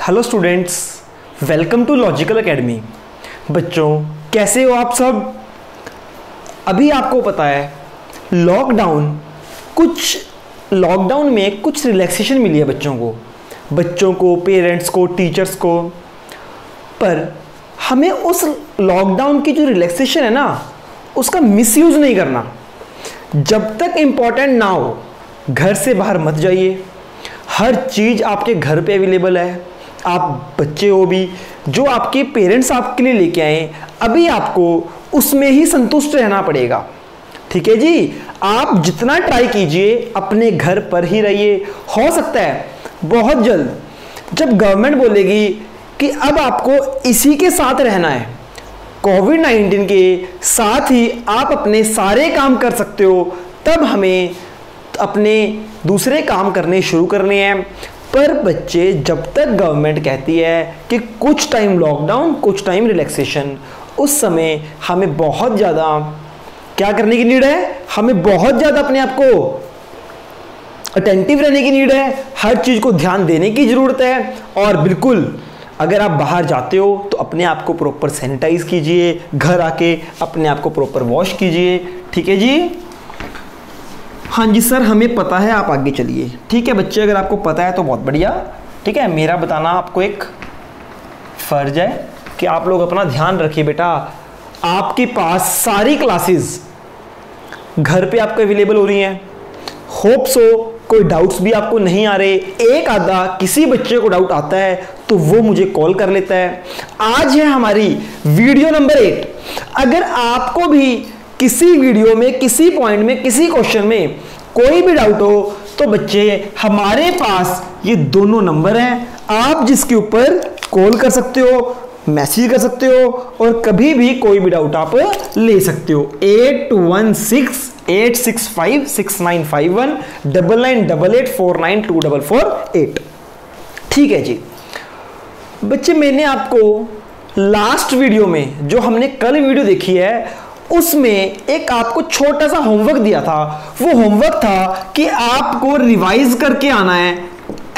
Hello students, welcome to logical academy. बच्चों कैसे हो आप सब। अभी आपको पता है लॉकडाउन में कुछ रिलैक्सेशन मिली है बच्चों को, पेरेंट्स को, टीचर्स को। पर हमें उस लॉकडाउन की जो रिलैक्सेशन है ना, उसका मिसयूज़ नहीं करना। जब तक इम्पॉर्टेंट ना हो घर से बाहर मत जाइए। हर चीज़ आपके घर पे अवेलेबल है। आप बच्चे हो भी, जो आपके पेरेंट्स आपके लिए लेके आए, अभी आपको उसमें ही संतुष्ट रहना पड़ेगा। ठीक है जी, आप जितना ट्राई कीजिए अपने घर पर ही रहिए। हो सकता है बहुत जल्द जब गवर्नमेंट बोलेगी कि अब आपको इसी के साथ रहना है, कोविड-19 के साथ ही आप अपने सारे काम कर सकते हो, तब हमें अपने दूसरे काम करने शुरू करने हैं। पर बच्चे, जब तक गवर्नमेंट कहती है कि कुछ टाइम लॉकडाउन, कुछ टाइम रिलैक्सेशन, उस समय हमें बहुत ज़्यादा क्या करने की नीड है, हमें बहुत ज़्यादा अपने आप को अटेंटिव रहने की नीड है। हर चीज़ को ध्यान देने की ज़रूरत है। और बिल्कुल अगर आप बाहर जाते हो तो अपने आप को प्रॉपर सैनिटाइज कीजिए, घर आके अपने आप को प्रॉपर वॉश कीजिए। ठीक है जी। हाँ जी सर, हमें पता है, आप आगे चलिए। ठीक है बच्चे, अगर आपको पता है तो बहुत बढ़िया। ठीक है, मेरा बताना आपको एक फर्ज है कि आप लोग अपना ध्यान रखिए। बेटा, आपके पास सारी क्लासेस घर पे आपको अवेलेबल हो रही हैं। होप सो कोई डाउट्स भी आपको नहीं आ रहे। एक आधा किसी बच्चे को डाउट आता है तो वो मुझे कॉल कर लेता है। आज है हमारी वीडियो नंबर 8। अगर आपको भी किसी वीडियो में, किसी पॉइंट में, किसी क्वेश्चन में कोई भी डाउट हो तो बच्चे हमारे पास ये दोनों नंबर हैं। आप जिसके ऊपर कॉल कर सकते हो, मैसेज कर सकते हो और कभी भी कोई भी डाउट आप ले सकते हो। 8168656951 998849249244। ठीक है जी बच्चे, मैंने आपको लास्ट वीडियो में, जो हमने कल वीडियो देखी है, उसमें एक आपको छोटा सा होमवर्क दिया था। वो होमवर्क था कि आपको रिवाइज करके आना है।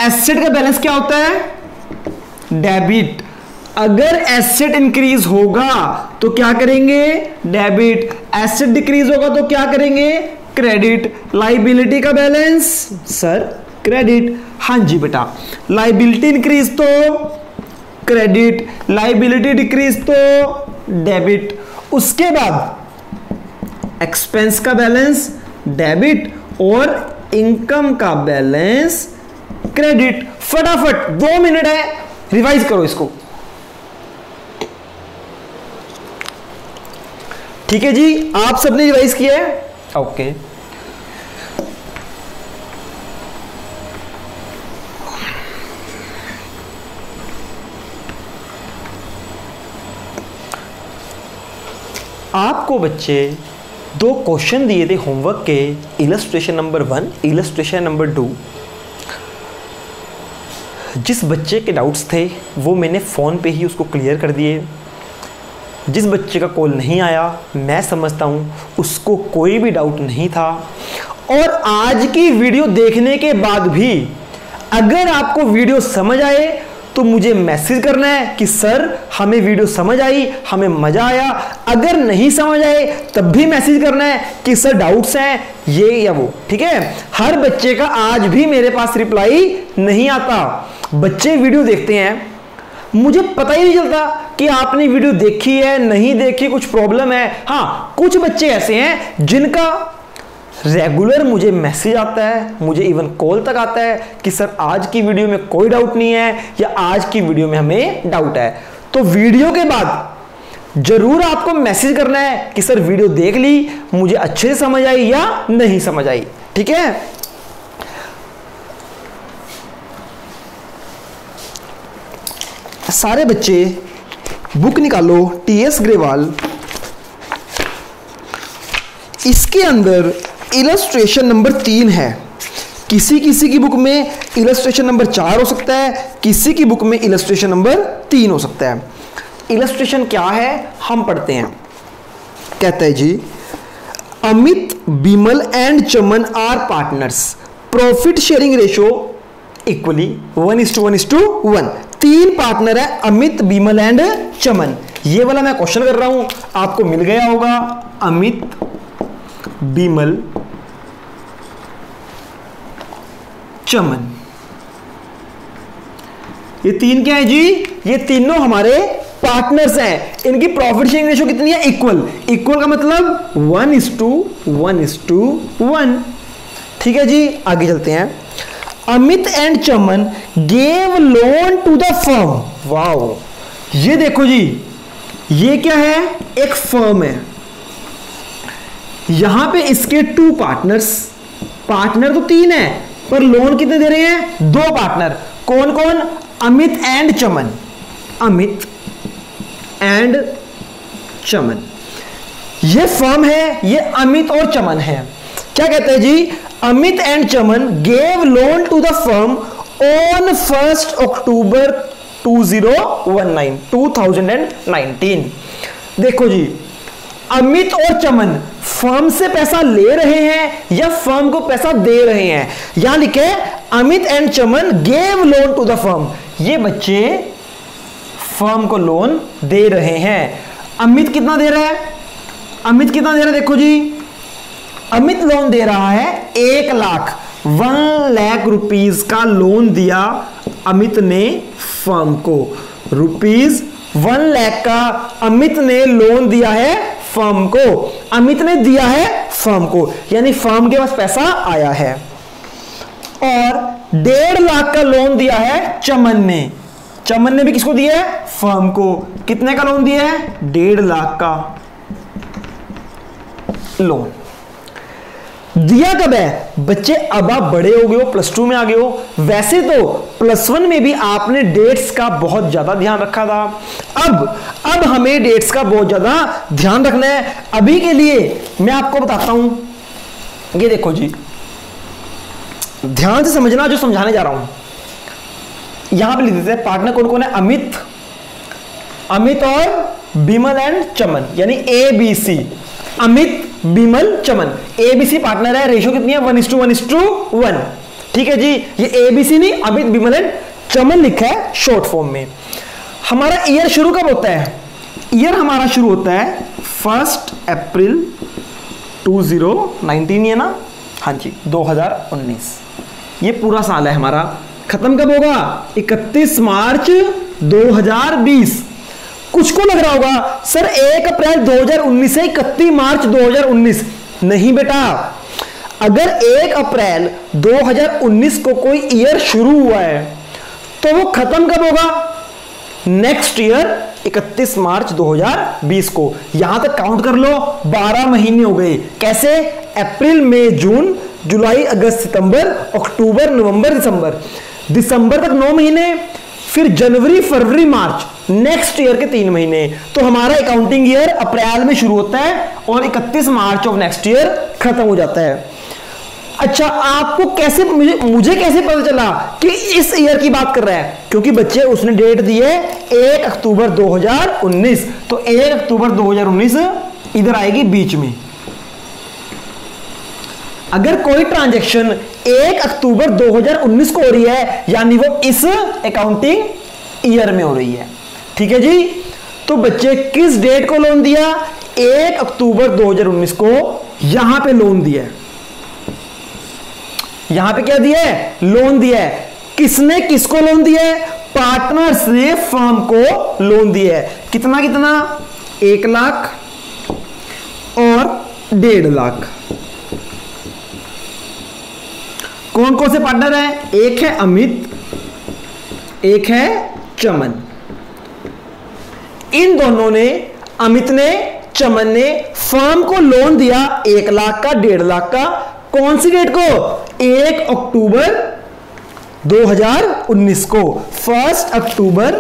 एसेट का बैलेंस क्या होता है? डेबिट। अगर एसेट इंक्रीज होगा तो क्या करेंगे? डेबिट। एसेट डिक्रीज होगा तो क्या करेंगे? क्रेडिट। लायबिलिटी का बैलेंस सर क्रेडिट। हाँ जी बेटा, लायबिलिटी इंक्रीज तो क्रेडिट, लायबिलिटी डिक्रीज तो डेबिट। उसके बाद एक्सपेंस का बैलेंस डेबिट और इनकम का बैलेंस क्रेडिट। फटाफट 2 मिनट है, रिवाइज करो इसको। ठीक है जी, आप सबने रिवाइज किया है? ओके। आपको बच्चे 2 क्वेश्चन दिए थे होमवर्क के, इलस्ट्रेशन नंबर 1, इलस्ट्रेशन नंबर 2। जिस बच्चे के डाउट्स थे वो मैंने फ़ोन पे ही उसको क्लियर कर दिए। जिस बच्चे का कॉल नहीं आया, मैं समझता हूँ उसको कोई भी डाउट नहीं था। और आज की वीडियो देखने के बाद भी अगर आपको वीडियो समझ आए तो मुझे मैसेज करना है कि सर हमें वीडियो समझ आई, हमें मजा आया। अगर नहीं समझ आए तब भी मैसेज करना है कि सर डाउट्स हैं ये या वो। ठीक है, हर बच्चे का आज भी मेरे पास रिप्लाई नहीं आता। बच्चे वीडियो देखते हैं, मुझे पता ही नहीं चलता कि आपने वीडियो देखी है नहीं देखी, कुछ प्रॉब्लम है। हाँ, कुछ बच्चे ऐसे हैं जिनका रेगुलर मुझे मैसेज आता है, मुझे इवन कॉल तक आता है कि सर आज की वीडियो में कोई डाउट नहीं है या आज की वीडियो में हमें डाउट है। तो वीडियो के बाद जरूर आपको मैसेज करना है कि सर वीडियो देख ली, मुझे अच्छे से समझ आई या नहीं समझ आई। ठीक है, सारे बच्चे बुक निकालो, टीएस ग्रेवाल। इसके अंदर इलस्ट्रेशन नंबर 3 है। किसी किसी की बुक में इलस्ट्रेशन नंबर 4 हो सकता है, किसी की बुक में इलस्ट्रेशन नंबर 3 हो सकता है। इलस्ट्रेशन क्या है हम पढ़ते हैं। कहता है जी, Amit, Bimal and Chaman are partners. Profit sharing ratio equally 1:1:1। तीन पार्टनर है, अमित, बिमल एंड चमन। ये वाला मैं क्वेश्चन कर रहा हूं, आपको मिल गया होगा। अमित, बिमल, चमन, ये तीन क्या है जी? ये तीनों हमारे पार्टनर्स हैं। इनकी प्रॉफिट शेयरिंग रेशियो कितनी है? इक्वल। इक्वल का मतलब 1:1:1। ठीक है जी, आगे चलते हैं। Amit and Chaman gave loan to the firm. Wow, ये देखो जी, ये क्या है? एक फर्म है। यहां पे इसके टू पार्टनर्स, पार्टनर तो तीन है पर लोन कितने दे रहे हैं? दो पार्टनर। कौन कौन? अमित एंड चमन। अमित एंड चमन, ये फर्म है, ये अमित और चमन है। क्या कहते हैं जी? Amit and Chaman gave loan to the firm on 1 October 2019। देखो जी, अमित और चमन फर्म से पैसा ले रहे हैं या फर्म को पैसा दे रहे हैं? यहां लिखे Amit and Chaman gave loan to the firm. ये बच्चे फर्म को लोन दे रहे हैं। अमित कितना दे रहा है? अमित कितना दे रहा है? देखो जी, अमित लोन दे रहा है 1 लाख, 1 लाख रुपीस का लोन दिया अमित ने फर्म को। रुपीस 1 लाख का अमित ने लोन दिया है फर्म को। अमित ने दिया है फर्म को, यानी फर्म के पास पैसा आया है। और 1.5 लाख का लोन दिया है चमन ने। चमन ने भी किसको दिया है? फर्म को। कितने का लोन दिया है? 1.5 लाख का लोन दिया। कब है बच्चे? अब आप बड़े हो गए हो, +2 में आ गए हो। वैसे तो +1 में भी आपने डेट्स का बहुत ज्यादा ध्यान रखा था। अब हमें डेट्स का बहुत ज्यादा ध्यान रखना है। अभी के लिए मैं आपको बताता हूं, ये देखो जी, ध्यान से समझना जो समझाने जा रहा हूं। यहां पे लिख देते हैं पार्टनर कौन कौन है? अमित और बिमल एंड चमन, यानी ABC। अमित, बिमल, चमन, ABC पार्टनर है। रेशियो कितनी है? 1:1:1। ठीक है जी, ये ABC नहीं, अमित, बिमल एंड चमन लिखा है शॉर्ट फॉर्म में। हमारा ईयर शुरू कब होता है? ईयर हमारा शुरू होता है 1 अप्रैल 2019, ये ना? हाँ जी, 2019। ये पूरा साल है हमारा। खत्म कब होगा? 31 मार्च 2020। कुछ को लग रहा होगा सर 1 अप्रैल 2019 से 31 मार्च 2019। नहीं बेटा, अगर 1 अप्रैल 2019 को कोई ईयर शुरू हुआ है तो वो खत्म कब होगा? नेक्स्ट ईयर 31 मार्च 2020 को। यहां तक काउंट कर लो, 12 महीने हो गए। कैसे? अप्रैल, मई, जून, जुलाई, अगस्त, सितंबर, अक्टूबर, नवंबर, दिसंबर तक 9 महीने, फिर जनवरी, फरवरी, मार्च, नेक्स्ट ईयर के 3 महीने। तो हमारा अकाउंटिंग ईयर अप्रैल में शुरू होता है और 31 मार्च ऑफ नेक्स्ट ईयर खत्म हो जाता है। अच्छा, आपको कैसे, मुझे कैसे पता चला कि इस ईयर की बात कर रहा है? क्योंकि बच्चे उसने डेट दी है 1 अक्टूबर 2019, तो 1 अक्टूबर 2019 इधर आएगी बीच में। अगर कोई ट्रांजैक्शन 1 अक्टूबर 2019 को हो रही है, यानी वो इस अकाउंटिंग ईयर में हो रही है। ठीक है जी, तो बच्चे किस डेट को लोन दिया? 1 अक्टूबर 2019 को यहां पे लोन दिया है। यहां पे क्या दिया है? लोन दिया है। किसने किसको लोन दिया है? पार्टनर्स ने फर्म को लोन दिया है। कितना कितना? 1 लाख और 1.5 लाख। कौन कौन से पार्टनर हैं? एक है अमित, एक है चमन। इन दोनों ने, अमित ने, चमन ने फर्म को लोन दिया 1 लाख का, 1.5 लाख का। कौन सी डेट को? 1 अक्टूबर 2019 को, 1 अक्टूबर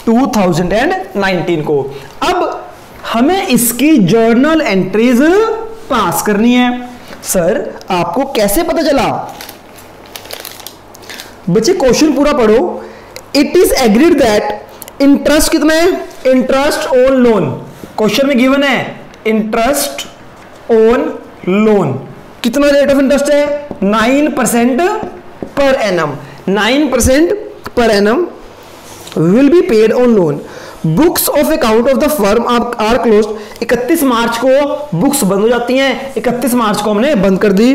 2019 को। अब हमें इसकी जर्नल एंट्रीज पास करनी है। सर आपको कैसे पता चला? बच्चे क्वेश्चन पूरा पढ़ो। It is agreed that interest कितना है? इंटरेस्ट ऑन लोन, क्वेश्चन में गिवन है इंटरेस्ट ऑन लोन। कितना रेट ऑफ इंटरेस्ट है? 9% per annum. 9% per annum will be paid on loan. Books of account of the firm are closed. 31 March को books बंद हो जाती हैं, 31 मार्च को हमने बंद कर दी।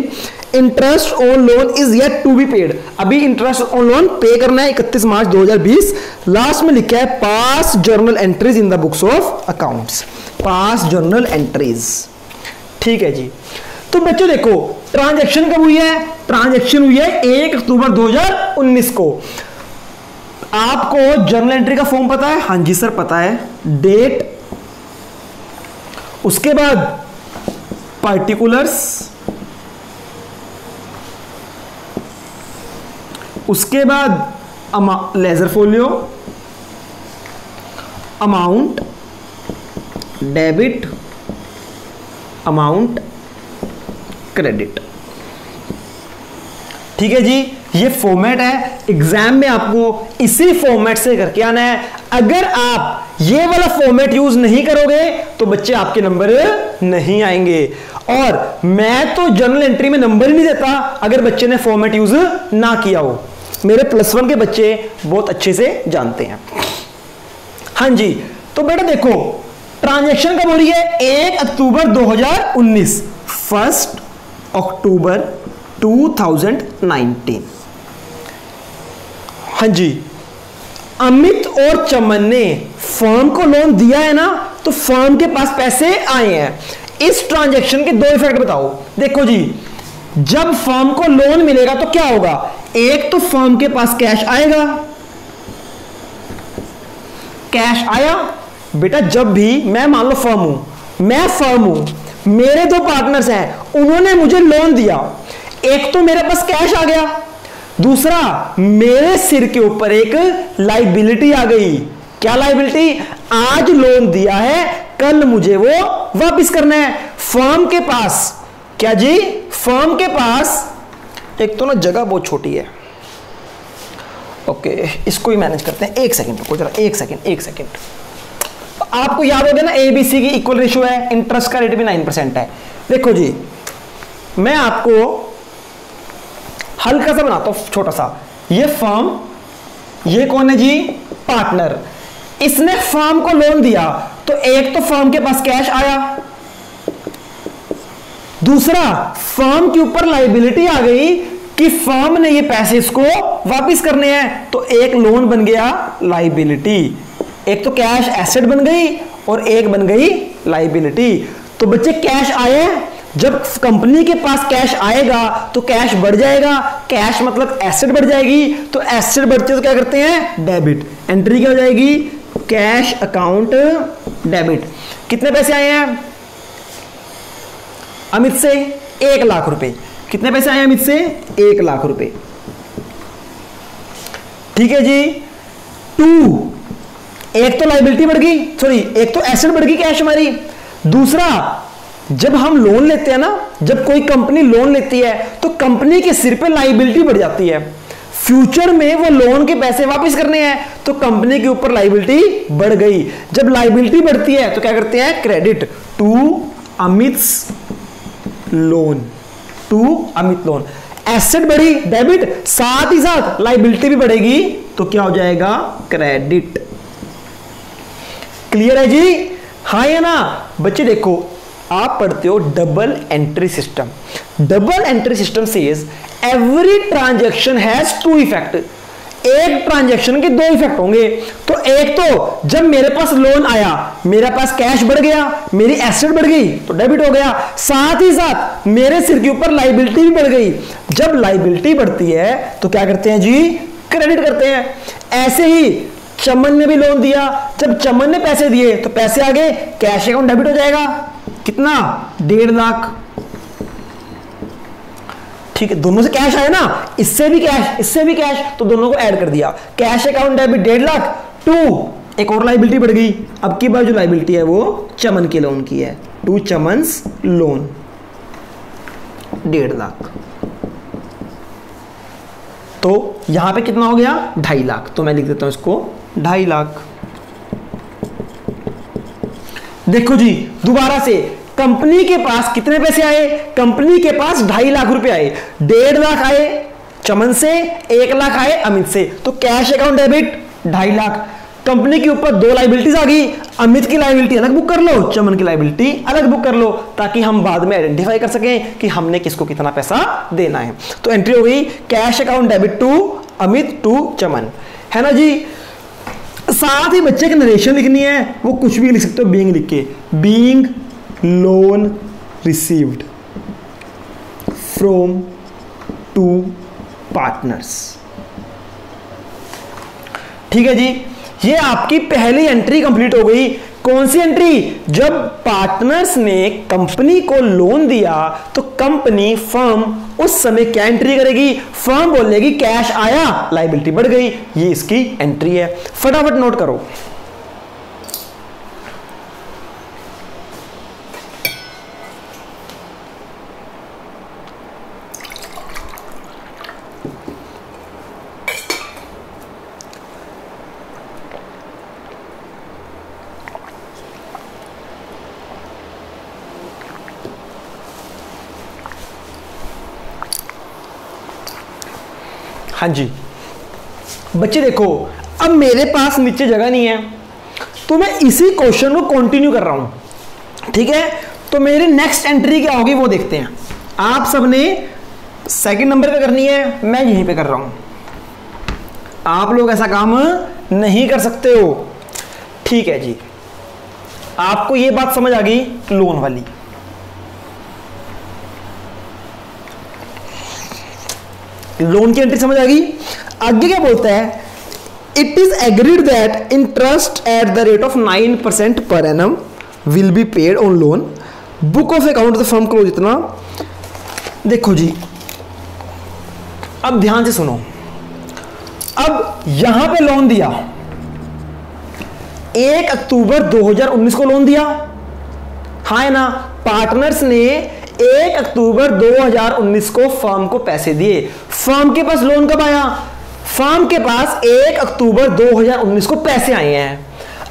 Interest on loan is yet to be paid. अभी इंटरेस्ट ऑन लोन पे करना है 31 मार्च 2020। लास्ट में लिखा है पास journal entries in the books of accounts. Pass journal entries, ठीक है जी। तो बच्चों देखो ट्रांजैक्शन कब हुई है? ट्रांजैक्शन हुई है 1 अक्टूबर 2019 को। आपको जर्नल एंट्री का फॉर्म पता है? हाँ जी सर पता है। डेट, उसके बाद पार्टिकुलर्स, उसके बाद ledger folio, amount, debit, amount, credit. ठीक है जी, ये फॉर्मेट है। एग्जाम में आपको इसी फॉर्मेट से करके आना है। अगर आप ये वाला फॉर्मेट यूज नहीं करोगे तो बच्चे आपके नंबर नहीं आएंगे। और मैं तो जर्नल एंट्री में नंबर ही नहीं देता अगर बच्चे ने फॉर्मेट यूज ना किया हो। मेरे +1 के बच्चे बहुत अच्छे से जानते हैं। हाँ जी, तो बेटा देखो ट्रांजैक्शन कब हो रही है? 1 अक्टूबर 2019, 1 अक्टूबर 2019। हाँ जी, अमित और चमन ने फर्म को लोन दिया है ना, तो फर्म के पास पैसे आए हैं। इस ट्रांजैक्शन के 2 इफेक्ट बताओ। देखो जी, जब फर्म को लोन मिलेगा तो क्या होगा? एक तो फर्म के पास कैश आएगा। कैश आया बेटा, जब भी मैं मान लो फर्म हूं, मैं फर्म हूं, मेरे 2 पार्टनर्स हैं, उन्होंने मुझे लोन दिया। एक तो मेरे पास कैश आ गया, दूसरा मेरे सिर के ऊपर एक लाइबिलिटी आ गई। क्या लाइबिलिटी? आज लोन दिया है, कल मुझे वो वापस करना है। फर्म के पास क्या जी? फर्म के पास एक तो ना जगह बहुत छोटी है। ओके, इसको ही मैनेज करते हैं। 1 सेकंड रुको जरा, 1 सेकंड। आपको याद हो गया ना ABC की इक्वल रेशियो है, इंटरेस्ट का रेट भी 9% है। देखो जी, मैं आपको हल्का सा बनाता हूं, छोटा सा। ये फर्म, ये कौन है जी? पार्टनर। इसने फर्म को लोन दिया, तो एक तो फर्म के पास कैश आया, दूसरा फर्म के ऊपर लायबिलिटी आ गई कि फर्म ने ये पैसे इसको वापस करने हैं, तो एक लोन बन गया लायबिलिटी। एक तो कैश एसेट बन गई और एक बन गई लायबिलिटी। तो बच्चे कैश आए, जब कंपनी के पास कैश आएगा तो कैश बढ़ जाएगा। कैश मतलब एसेट बढ़ जाएगी, तो एसेट बढ़ते तो क्या करते हैं? डेबिट। एंट्री क्या हो जाएगी? Cash account debit. कितने पैसे आए हैं अमित से? 1 लाख रुपए। कितने पैसे आए अमित से? 1 लाख रुपए। ठीक है जी। 2, एक तो लायबिलिटी बढ़ गई, सॉरी एक तो एसेट बढ़ गई कैश हमारी। दूसरा, जब हम लोन लेते हैं ना, जब कोई कंपनी लोन लेती है तो कंपनी के सिर पे लायबिलिटी बढ़ जाती है। फ्यूचर में वो लोन के पैसे वापस करने हैं, तो कंपनी के ऊपर लायबिलिटी बढ़ गई। जब लायबिलिटी बढ़ती है तो क्या करते हैं? Credit to Amit's loan, to Amit loan. Asset बढ़ी, डेबिट, साथ ही साथ लायबिलिटी भी बढ़ेगी, तो क्या हो जाएगा? क्रेडिट। क्लियर है जी? हाँ या ना? बच्चे देखो, आप पढ़ते हो double entry system. Double entry system says every transaction has 2 effect. एक ट्रांजैक्शन के 2 इफेक्ट होंगे। तो एक तो जब मेरे पास लोन आया, मेरे पास कैश बढ़ गया, मेरी एसेट बढ़ गई तो डेबिट हो गया, साथ ही साथ मेरे सिर के ऊपर लायबिलिटी भी बढ़ गई। जब लायबिलिटी बढ़ती है तो क्या करते हैं जी? क्रेडिट करते हैं। ऐसे ही चमन ने भी लोन दिया, जब चमन ने पैसे दिए तो पैसे आ गए, कैश अकाउंट डेबिट हो जाएगा। कितना? 1.5 लाख। ठीक है, दोनों से कैश आया ना, इससे भी कैश, इससे भी कैश, तो दोनों को ऐड कर दिया। कैश अकाउंट डेबिट 1.5 लाख, 2 एक और लायबिलिटी बढ़ गई। अब की बार जो लायबिलिटी है वो चमन के लोन की है, 2 चमन्स लोन 1.5 लाख। तो यहां पे कितना हो गया? 2.5 लाख। तो मैं लिख देता हूं इसको 2.5 लाख। देखो जी, दोबारा से कंपनी के पास कितने पैसे आए? कंपनी के पास 2.5 लाख रुपए आए। 1.5 लाख आए चमन से, 1 लाख आए अमित से, तो cash account debit 2.5 lakh. Company के ऊपर 2 लाइबिलिटीज आ गई, अमित की लाइबिलिटी अलग बुक कर लो, चमन की लाइबिलिटी अलग बुक कर लो, ताकि हम बाद में आइडेंटिफाई कर सकें कि हमने किसको कितना पैसा देना है। तो एंट्री हो गई cash account debit to Amit to Chaman, है ना जी। साथ ही बच्चे की नरेशन लिखनी है, वो कुछ भी लिख सकते हो, बीइंग लिख के, being loan received from to partners. ठीक है जी, ये आपकी पहली एंट्री कंप्लीट हो गई। कौन सी एंट्री? जब पार्टनर्स ने कंपनी को लोन दिया तो कंपनी फर्म उस समय क्या एंट्री करेगी? फर्म बोलेगी कैश आया, लायबिलिटी बढ़ गई। ये इसकी एंट्री है, फटाफट नोट करो। हाँ जी बच्चे देखो, अब मेरे पास नीचे जगह नहीं है तो मैं इसी क्वेश्चन को कंटिन्यू कर रहा हूं। ठीक है, तो मेरी नेक्स्ट एंट्री क्या होगी वो देखते हैं। आप सबने सेकंड नंबर पे करनी है, मैं यहीं पे कर रहा हूं। आप लोग ऐसा काम नहीं कर सकते हो। ठीक है जी, आपको ये बात समझ आ गई लोन वाली। लोन की एंट्री समझ आ गई। आगे क्या बोलता है? It is agreed that interest at the rate of 9% per annum will be paid on loan, book of account the firm close. इतना देखो जी, अब ध्यान से सुनो। अब यहां पे लोन दिया, 1 अक्टूबर 2019 को लोन दिया, हाँ है ना। पार्टनर्स ने 1 अक्टूबर 2019 को फर्म को पैसे दिए। फर्म के पास लोन कब आया? फर्म के पास 1 अक्टूबर 2019 को पैसे आए हैं।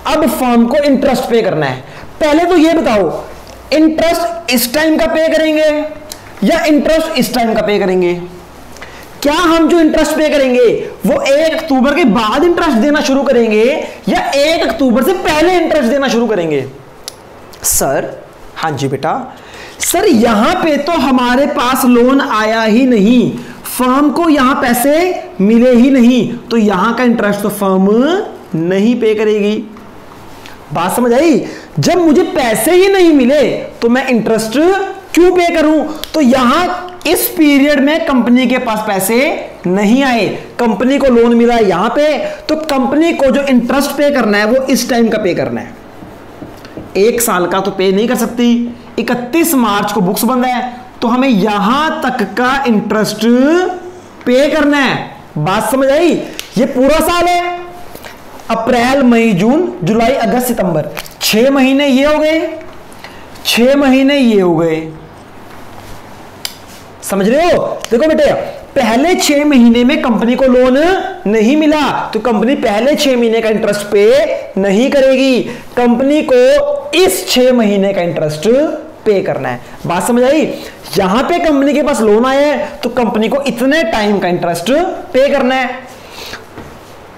अब फर्म को इंटरेस्ट पे करना है। पहले तो ये बताओ, इंटरेस्ट इस टाइम का पे करेंगे या इंटरेस्ट इस टाइम का पे करेंगे? क्या हम जो इंटरेस्ट पे करेंगे वो 1 अक्टूबर के बाद इंटरेस्ट देना शुरू करेंगे या 1 अक्टूबर से पहले इंटरेस्ट देना शुरू करेंगे? सर हाँ जी बेटा, सर यहां पे तो हमारे पास लोन आया ही नहीं, फर्म को यहां पैसे मिले ही नहीं, तो यहां का इंटरेस्ट तो फर्म नहीं पे करेगी। बात समझ आई? जब मुझे पैसे ही नहीं मिले तो मैं इंटरेस्ट क्यों पे करूं? तो यहां इस पीरियड में कंपनी के पास पैसे नहीं आए, कंपनी को लोन मिला यहां पे, तो कंपनी को जो इंटरेस्ट पे करना है वो इस टाइम का पे करना है। 1 साल का तो पे नहीं कर सकती, 31 मार्च को बुक्स बंद है, तो हमें यहां तक का इंटरेस्ट पे करना है। बात समझ आई? ये पूरा साल है, अप्रैल मई जून जुलाई अगस्त सितंबर, 6 महीने ये हो गए, 6 महीने ये हो गए। समझ रहे हो? देखो बेटे, पहले 6 महीने में कंपनी को लोन नहीं मिला तो कंपनी पहले 6 महीने का इंटरेस्ट पे नहीं करेगी, कंपनी को इस 6 महीने का इंटरेस्ट पे करना है। बात समझ आई? यहां पे कंपनी के पास लोन आया है तो कंपनी को इतने टाइम का इंटरेस्ट पे करना है।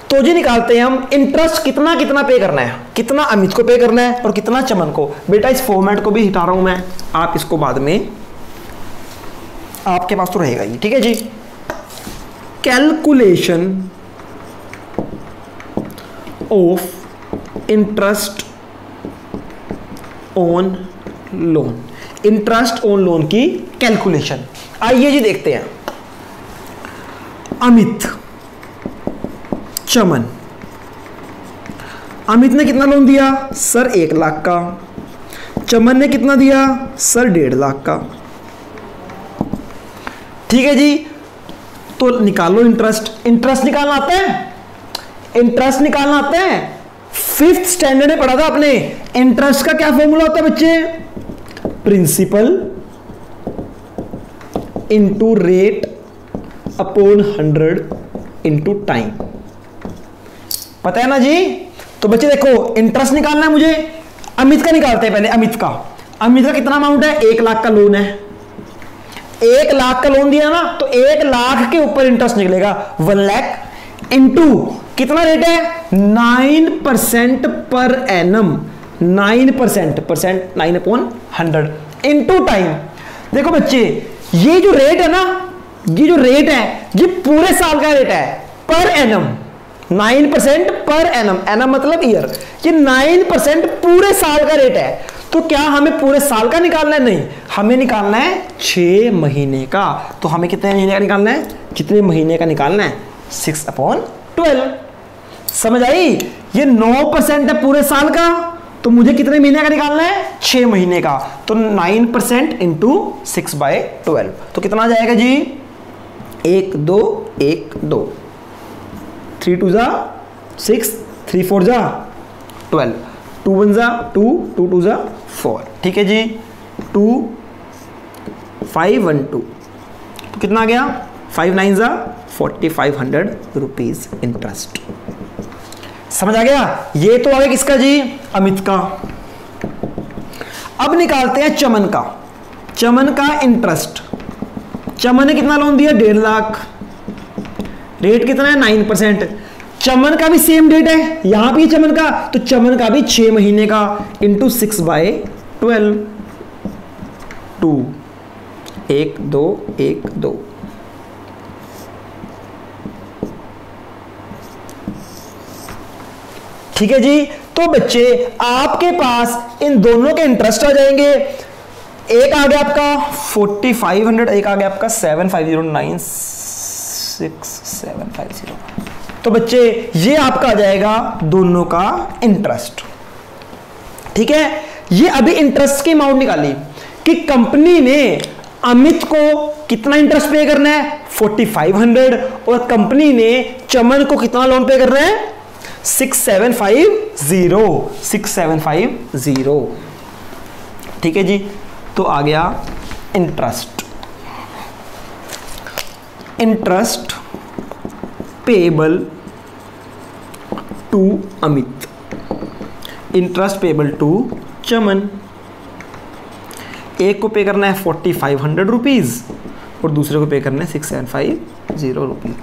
तो जी निकालते हैं हम, इंटरेस्ट कितना कितना पे करना है, कितना अमित को पे करना है और कितना चमन को। बेटा इस फॉर्मेट को भी हटा रहा हूं मैं, आप इसको बाद में, आपके पास तो रहेगा ही। ठीक है जी, calculation of interest on loan, interest on loan की कैलकुलेशन। आइए जी देखते हैं। अमित, चमन, अमित ने कितना लोन दिया? सर 1 लाख का। चमन ने कितना दिया? सर 1.5 लाख का। ठीक है जी, तो निकालो इंटरेस्ट। इंटरेस्ट निकालना आता है? इंटरेस्ट निकालना आता है? 5th स्टैंडर्ड में पढ़ा था आपने। इंटरेस्ट का क्या फॉर्मूला होता है बच्चे? Principal into rate upon 100 into time. पता है ना जी? तो बच्चे देखो, इंटरेस्ट निकालना है मुझे, अमित का निकालते हैं पहले। अमित का कितना अमाउंट है? 1 लाख का लोन है। 1 लाख का लोन दिया ना, तो 1 लाख के ऊपर इंटरेस्ट निकलेगा 1 लाख इंटू कितना रेट है? 9% पर एनम, 9% 9/100 इनटू टाइम। देखो बच्चे, ये जो रेट है ना, ये जो रेट है ये पूरे साल का रेट है पर एनम, 9% पर एनम, एनम मतलब ईयर, ये 9% पूरे साल का रेट है। तो क्या हमें पूरे साल का निकालना है? नहीं, हमें निकालना है 6 महीने का। तो हमें कितने महीने का निकालना है? कितने महीने का निकालना है? 6/12। समझ आई? ये 9% है पूरे साल का, तो मुझे कितने महीने का निकालना है? 6 महीने का। तो 9% इंटू 6/12, तो कितना आ जाएगा जी? 1 2 1 2, 3 2 जा 6, 3 4 जा 12, 2 1 जा 2, 2 2 जा 4, ठीक है जी। 2 5 1 2, तो कितना आ गया? 5 9 जा 4500 रुपीज इंटरेस्ट। समझ आ गया? ये तो आ गया किसका जी? अमित का। अब निकालते हैं चमन का। चमन का इंटरेस्ट। चमन ने कितना लोन दिया? 1.5 लाख। रेट कितना है? 9%। चमन का भी सेम रेट है, यहां भी चमन का, तो चमन का भी 6 महीने का इंटू 6/12, 2 1 2 1 2। ठीक है जी। तो बच्चे आपके पास इन दोनों के इंटरेस्ट आ जाएंगे। एक आ गया आपका 4500, एक आ गया आपका 750966750। तो बच्चे ये आपका आ जाएगा दोनों का इंटरेस्ट। ठीक है, ये अभी इंटरेस्ट की अमाउंट निकाली कि कंपनी ने अमित को कितना इंटरेस्ट पे करना है? 4500, और कंपनी ने चमन को कितना लोन पे करना है? 6750। ठीक है जी। तो आ गया interest. Interest payable to Amit, interest payable to Chaman. एक को पे करना है 4500 रुपीज और दूसरे को पे करना है 6750 रुपीज।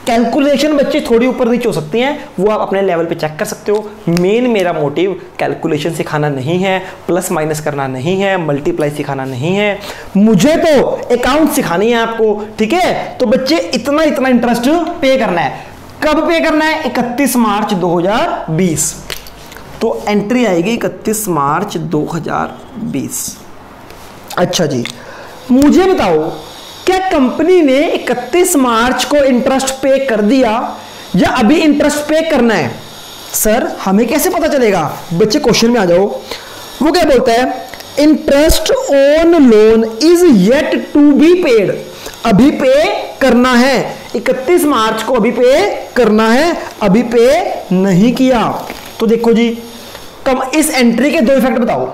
कैलकुलेशन बच्चे थोड़ी ऊपर नीचे हो सकती हैं, वो आप अपने लेवल पे चेक कर सकते हो। मेन मेरा मोटिव कैलकुलेशन सिखाना नहीं है, प्लस माइनस करना नहीं है, मल्टीप्लाई सिखाना नहीं है, मुझे तो अकाउंट सिखानी है आपको। ठीक है, तो बच्चे इतना इतना इंटरेस्ट पे करना है। कब पे करना है? 31 मार्च 2020। तो एंट्री आएगी 31 मार्च 2020। अच्छा जी, मुझे बताओ क्या कंपनी ने 31 मार्च को इंटरेस्ट पे कर दिया या अभी इंटरेस्ट पे करना है? सर हमें कैसे पता चलेगा? बच्चे क्वेश्चन में आ जाओ। वो क्या बोलता है? Interest on loan is yet to be paid, अभी पे करना है। 31 मार्च को अभी पे करना है, अभी पे नहीं किया। तो देखो जी, इस एंट्री के दो इफेक्ट बताओ।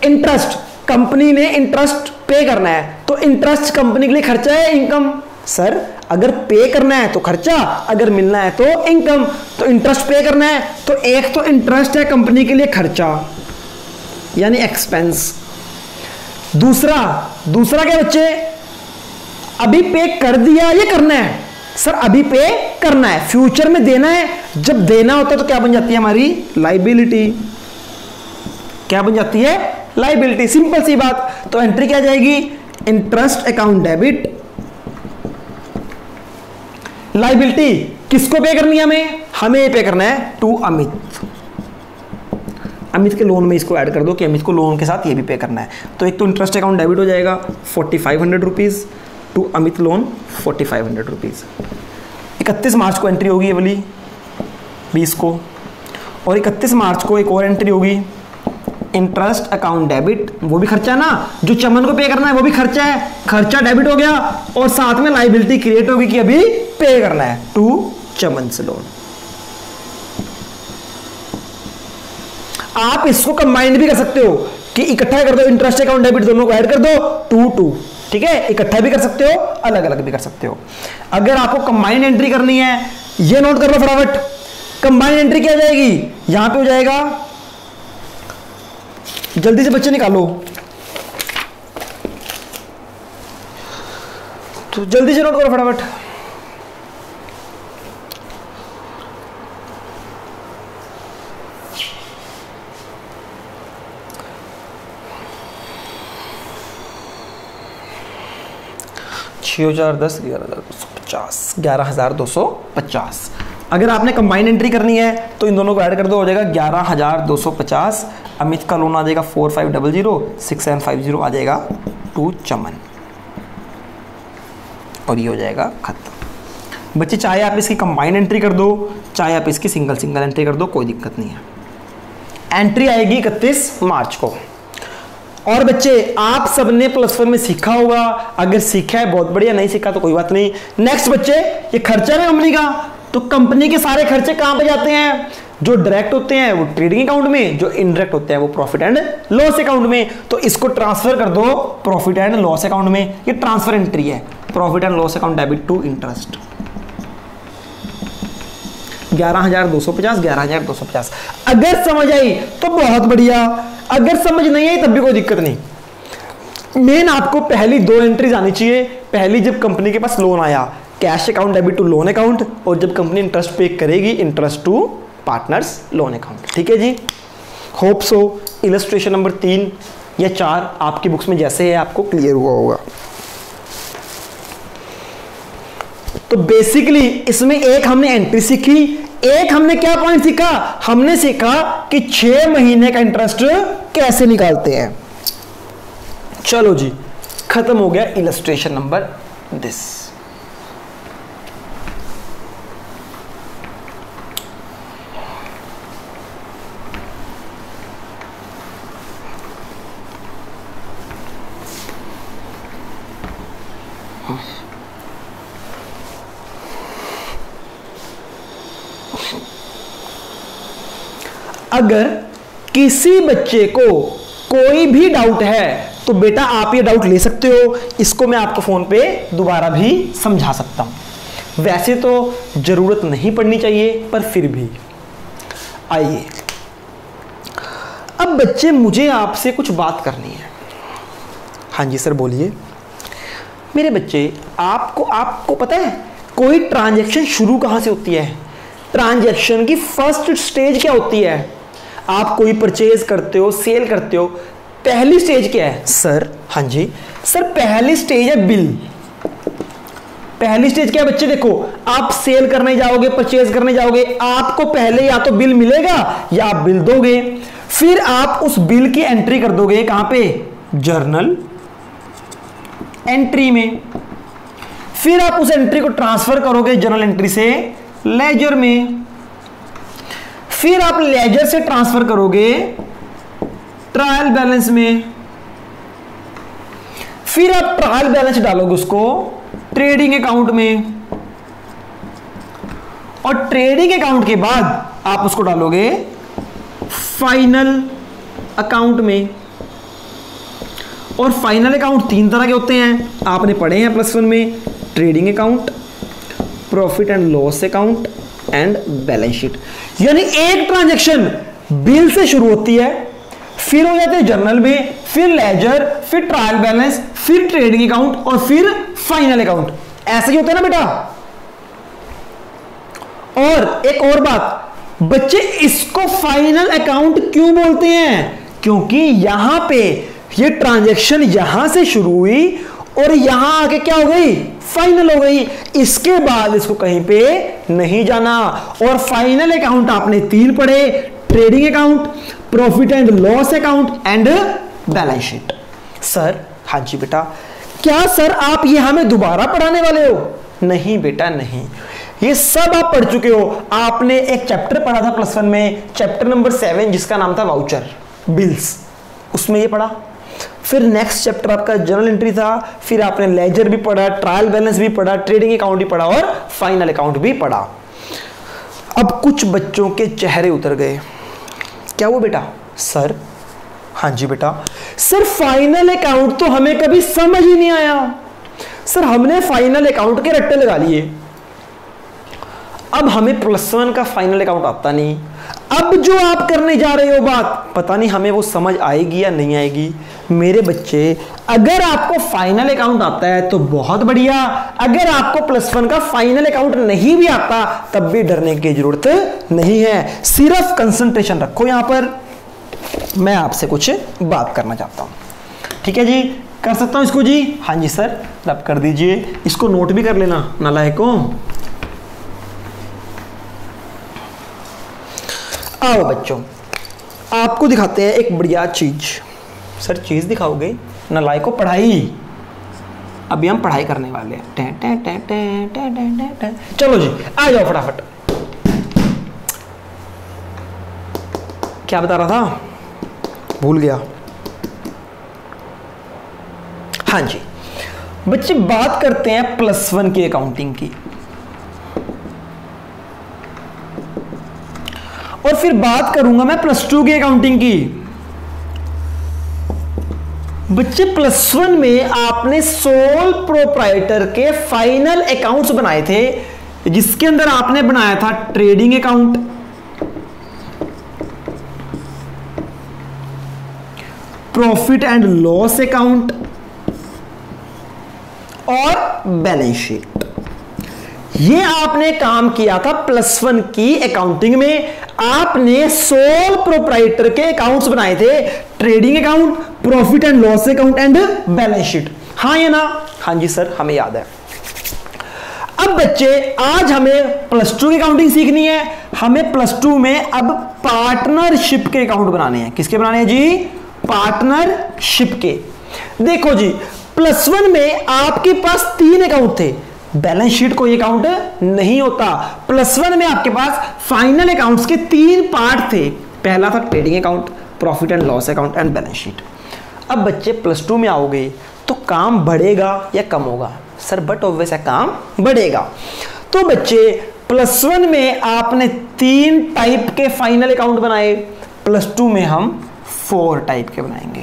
इंटरेस्ट, कंपनी ने इंटरेस्ट पे करना है, तो इंटरेस्ट कंपनी के लिए खर्चा है, इनकम। सर अगर पे करना है तो खर्चा, अगर मिलना है तो इनकम। तो इंटरेस्ट पे करना है, तो एक तो इंटरेस्ट है कंपनी के लिए खर्चा यानी एक्सपेंस। दूसरा क्या बच्चे? अभी पे कर दिया, ये करना है। सर अभी पे करना है, फ्यूचर में देना है। जब देना होता है तो क्या बन जाती है हमारी? लायबिलिटी। क्या बन जाती है? लायबिलिटी। सिंपल सी बात। तो एंट्री क्या जाएगी? Interest account debit. लायबिलिटी किसको पे करनी है? हमें पे करना है टू अमित। अमित के लोन में इसको ऐड कर दो कि अमित को लोन के साथ ये भी पे करना है। तो एक तो इंटरेस्ट अकाउंट डेबिट हो जाएगा 4500 rupees to Amit loan 4500 rupees. 31 March को एंट्री होगी ये वाली 20 को, और 31 मार्च को एक और एंट्री होगी इंटरेस्ट अकाउंट डेबिट। वो भी खर्चा ना, जो चमन को पे करना है वो भी खर्चा है, खर्चा डेबिट हो गया, और साथ में लायबिलिटी क्रिएट होगी कि अभी पे करना है टू चमन से लोन। आप इसको कंबाइंड भी कर सकते हो कि इकट्ठा कर दो, इंटरेस्ट अकाउंट डेबिट दोनों को ऐड कर दो 2 ठीक है, इकट्ठा भी कर सकते हो, अलग अलग भी कर सकते हो। अगर आपको कंबाइंड एंट्री करनी है, ये नोट कर लो फटाफट। कंबाइंड एंट्री क्या जाएगी? यहां पे हो जाएगा, जल्दी से बच्चे निकालो, तो जल्दी से नोट करो फटाफट। 6 और 4 10, 11,250, 11,250। अगर आपने कंबाइंड एंट्री करनी है तो इन दोनों को ऐड कर दो, हो जाएगा 11,250। अमित का लोन आ जाएगा 4500, 6750 आ जाएगा टू चमन, और ये हो जाएगा खत्म। बच्चे चाहे आप इसकी कंबाइंड एंट्री कर दो, चाहे आप इसकी सिंगल सिंगल एंट्री कर दो, कोई दिक्कत नहीं है। एंट्री आएगी 31 मार्च को। और बच्चे आप सबने +1 में सीखा होगा, अगर सीखा है बहुत बढ़िया, नहीं सीखा तो कोई बात नहीं। नेक्स्ट बच्चे, ये खर्चा है कंपनी का, तो कंपनी के सारे खर्चे कहां पे जाते हैं? जो डायरेक्ट होते हैं वो ट्रेडिंग अकाउंट में, जो इनडायरेक्ट होते हैं वो प्रॉफिट एंड लॉस अकाउंट में। तो इसको ट्रांसफर कर दो प्रॉफिट एंड लॉस अकाउंट में। ये ट्रांसफर एंट्री है, profit and loss account debit to interest. 11,250, 11,250। अगर समझ आई तो बहुत बढ़िया, अगर समझ नहीं आई तब भी कोई दिक्कत नहीं। मेन आपको पहली 2 एंट्रीज आनी चाहिए। पहली, जब कंपनी के पास लोन आया, cash account debit to loan account, और जब कंपनी इंटरेस्ट पे करेगी, interest to partners loan account. ठीक है जी, होप सो इलस्ट्रेशन नंबर 3 या 4 आपकी बुक्स में जैसे है आपको क्लियर हुआ होगा। तो बेसिकली इसमें एक हमने एंट्री सीखी, एक हमने क्या पॉइंट सीखा? हमने सीखा कि 6 महीने का इंटरेस्ट कैसे निकालते हैं। चलो जी, खत्म हो गया इलस्ट्रेशन नंबर दिस। अगर किसी बच्चे को कोई भी डाउट है तो बेटा आप ये डाउट ले सकते हो, इसको मैं आपको फोन पे दोबारा भी समझा सकता हूं। वैसे तो जरूरत नहीं पड़नी चाहिए, पर फिर भी आइए। अब बच्चे मुझे आपसे कुछ बात करनी है। हाँ जी सर बोलिए। मेरे बच्चे, आपको पता है कोई ट्रांजैक्शन शुरू कहां से होती है? ट्रांजैक्शन की फर्स्ट स्टेज क्या होती है? आप कोई परचेज करते हो, सेल करते हो, पहली स्टेज क्या है सर? हाँ जी सर, पहली स्टेज है बिल। पहली स्टेज क्या है बच्चे? देखो, आप सेल करने जाओगे, परचेज करने जाओगे, आपको पहले या तो बिल मिलेगा या आप बिल दोगे, फिर आप उस बिल की एंट्री कर दोगे कहां पे? जर्नल एंट्री में। फिर आप उस एंट्री को ट्रांसफर करोगे जर्नल एंट्री से लेजर में। फिर आप लेजर से ट्रांसफर करोगे ट्रायल बैलेंस में। फिर आप ट्रायल बैलेंस डालोगे उसको ट्रेडिंग अकाउंट में, और ट्रेडिंग अकाउंट के बाद आप उसको डालोगे फाइनल अकाउंट में। और फाइनल अकाउंट 3 तरह के होते हैं, आपने पढ़े हैं +1 में। Trading account, profit and loss account and balance sheet. यानी एक ट्रांजैक्शन बिल से शुरू होती है, फिर हो जाते हैं जर्नल में, फिर लेजर, फिर ट्रायल बैलेंस, फिर ट्रेडिंग अकाउंट और फिर फाइनल अकाउंट। ऐसे ही होता है ना बेटा? और एक और बात बच्चे, इसको फाइनल अकाउंट क्यों बोलते हैं? क्योंकि यहां पे ये ट्रांजैक्शन यहां से शुरू हुई और यहां आके क्या हो गई? फाइनल हो गई। इसके बाद इसको कहीं पे नहीं जाना। और फाइनल अकाउंट आपने 3 पढ़े, trading account, profit and loss account and balance sheet. Sir हाँ जी बेटा। क्या सर आप ये हमें दोबारा पढ़ाने वाले हो? नहीं बेटा नहीं, ये सब आप पढ़ चुके हो। आपने एक चैप्टर पढ़ा था +1 में, चैप्टर नंबर 7, जिसका नाम था वाउचर बिल्स, उसमें ये पढ़ा। फिर नेक्स्ट चैप्टर आपका जर्नल एंट्री था, फिर आपने लेजर भी पढ़ा, ट्रायल बैलेंस भी पढ़ा, ट्रेडिंग अकाउंट भी पढ़ा और फाइनल अकाउंट भी पढ़ा। अब कुछ बच्चों के चेहरे उतर गए। क्या वो बेटा? सर हाँ जी बेटा। सर फाइनल अकाउंट तो हमें कभी समझ ही नहीं आया। सर हमने फाइनल अकाउंट के रट्टे लगा लिए, अब हमें +1 का फाइनल अकाउंट आता नहीं। अब जो आप करने जा रहे हो बात, पता नहीं हमें वो समझ आएगी या नहीं आएगी। मेरे बच्चे, अगर आपको फाइनल अकाउंट आता है तो बहुत बढ़िया, अगर आपको +1 का फाइनल अकाउंट नहीं भी आता तब भी डरने की जरूरत नहीं है। सिर्फ कंसंट्रेशन रखो। यहां पर मैं आपसे कुछ बात करना चाहता हूं, ठीक है जी? कर सकता हूं इसको जी? हाँ जी सर, रब कर दीजिए। इसको नोट भी कर लेना नालायकों। आओ बच्चों, आपको दिखाते हैं एक बढ़िया चीज। सर चीज दिखाओगे? नालायकों पढ़ाई। अभी हम पढ़ाई करने वाले हैं। टे टे टे टे टे टे टे। चलो जी आ जाओ फटाफट। क्या बता रहा था, भूल गया। हाँ जी बच्चे, बात करते हैं +1 की अकाउंटिंग की, और फिर बात करूंगा मैं +2 की अकाउंटिंग की। बच्चे +1 में आपने सोल प्रोप्राइटर के फाइनल अकाउंट्स बनाए थे, जिसके अंदर आपने बनाया था trading account, profit and loss account और बैलेंस शीट। ये आपने काम किया था +1 की अकाउंटिंग में। आपने सोल प्रोप्राइटर के अकाउंट्स बनाए थे, trading account, profit and loss account and balance sheet. हाँ या ना? हाँ जी सर, हमें याद है। अब बच्चे आज हमें +2 की अकाउंटिंग सीखनी है। हमें +2 में अब पार्टनरशिप के अकाउंट बनाने हैं। किसके बनाने हैं जी? पार्टनरशिप के। देखो जी, +1 में आपके पास 3 अकाउंट थे, बैलेंस शीट कोई अकाउंट नहीं होता। +1 में आपके पास फाइनल अकाउंट्स के 3 पार्ट थे। पहला था trading account, profit and loss account and balance sheet. अब बच्चे +2 में आओगे तो काम बढ़ेगा या कम होगा? सर बट ऑब्वियस है, काम बढ़ेगा। तो बच्चे +1 में आपने 3 टाइप के फाइनल अकाउंट बनाए, +2 में हम 4 टाइप के बनाएंगे।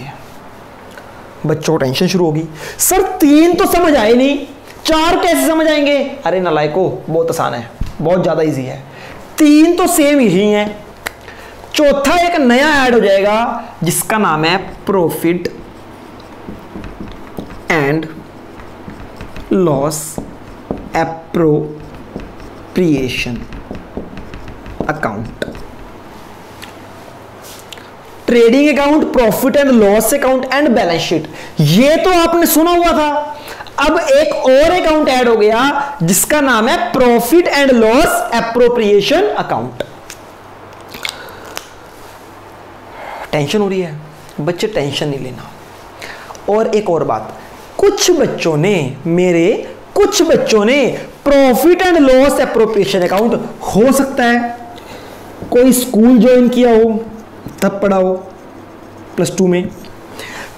बच्चों टेंशन शुरू होगी, सर 3 तो समझ आए नहीं, 4 कैसे समझ आएंगे? अरे नालायको, बहुत आसान है, बहुत ज्यादा इजी है। 3 तो सेम ही है, चौथा एक नया ऐड हो जाएगा जिसका नाम है profit and loss appropriation account. Trading account, profit and loss account and balance sheet, ये तो आपने सुना हुआ था। अब एक और अकाउंट ऐड हो गया जिसका नाम है profit and loss appropriation account. Tension हो रही है बच्चे? टेंशन नहीं लेना। और एक और बात, कुछ बच्चों ने profit and loss appropriation account, हो सकता है कोई स्कूल ज्वाइन किया हो तब पढ़ा हो +2 में,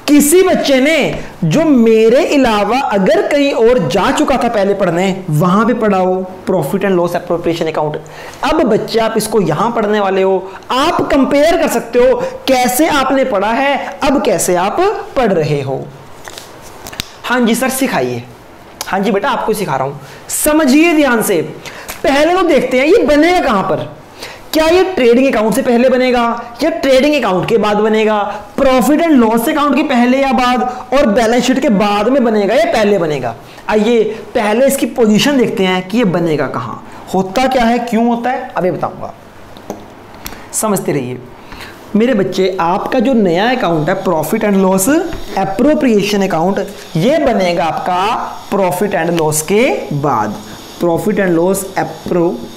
किसी बच्चे ने जो मेरे अलावा अगर कहीं और जा चुका था पहले पढ़ने, वहां पे पढ़ा हो profit and loss appropriation account. अब बच्चे आप इसको यहां पढ़ने वाले हो, आप कंपेयर कर सकते हो कैसे आपने पढ़ा है, अब कैसे आप पढ़ रहे हो। हाँ जी सर सिखाइए। हाँ जी बेटा आपको सिखा रहा हूं, समझिए ध्यान से। पहले तो देखते हैं ये बनेगा कहां पर। क्या ये ट्रेडिंग अकाउंट से पहले बनेगा या ट्रेडिंग अकाउंट के बाद बनेगा? प्रॉफिट एंड लॉस अकाउंट के पहले या बाद? और बैलेंस शीट के बाद में बनेगा या पहले बनेगा? आइए पहले इसकी पोजीशन देखते हैं कि ये बनेगा कहां, होता क्या है, क्यों होता है, अभी बताऊंगा, समझते रहिए मेरे बच्चे। आपका जो नया अकाउंट है profit and loss appropriation account, ये बनेगा आपका प्रॉफिट एंड लॉस के बाद। Profit and loss appropriation